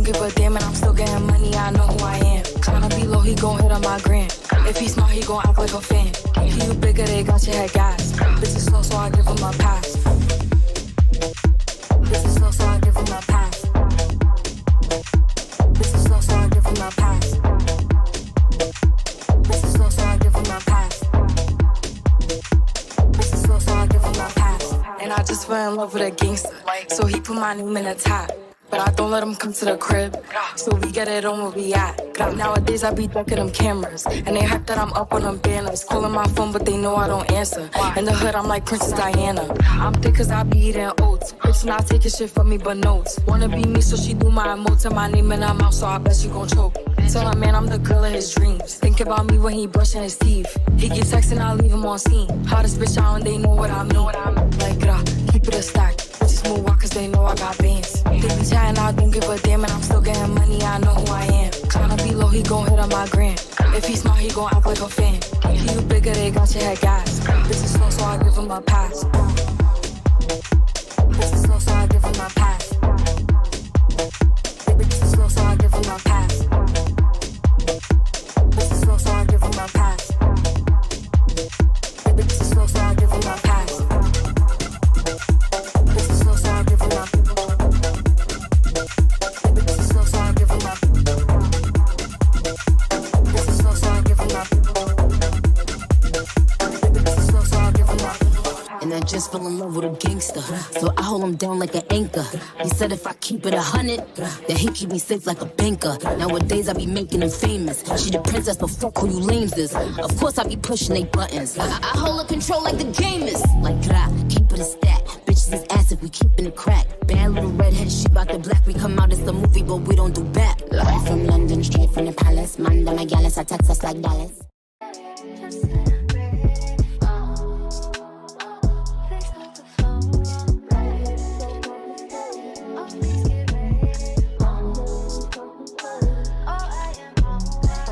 don't give a damn, and I'm still getting money, I know who I am. Tryna be low, he gon' hit on my gram. If he smart, he gon' act like a fan. If you bigger, they got your head gas. Bitches slow, so I give him a pass. Bitches slow, so I give him a pass. Bitches slow, so I give him a pass. Bitches slow, so I give him a pass. Bitches slow, so I give him a pass. And I just fell in love with a gangster, so he put my name in the top. But I don't let him come to the crib, so we get it on where we at. Nowadays I be ducking them cameras, and they hype that I'm up on them banners. Calling my phone, but they know I don't answer. In the hood, I'm like Princess Diana. I'm thick cause I be eating oats. Bitch not taking shit from me but notes. Wanna be me, so she do my emotes and my name in her mouth, so I bet she gon' choke. Tell her man I'm the girl of his dreams. Think about me when he brushing his teeth. He get texting, I leave him on scene. Hottest bitch out and they know what I mean. Like, keep it a stack. Bitches move out cause they know I got bands. They be chatting, I don't give a damn, and I'm still getting money, I know who I am. Tryna be low, he gon' hit on my gram. If he smart, he gon' act like a fan. If you bigger, they got your head gas. Bitches slow, so I give him a pass. Bitches slow, so I give him a pass. Bitches slow, so I give him a pass. Bitches slow, so I give him a pass. Bitches slow, so I give him a pass. Bitches slow, so I give him a pass. And I just fell in love with a gangster, so I hold him down like an anchor. He said if I keep it 100, then he keep me safe like a banker. Nowadays I be making him famous. She the princess, but fuck who you lames is. Of course I be pushing they buttons. I hold her control like the game is. Like keep it a stat. Bitches is ass if we keepin' it crack. Bad little redhead, she bout the black. We come out as the movie, but we don't do back. Live from London, straight from the palace. Man, them a gallus, I text us like Dallas.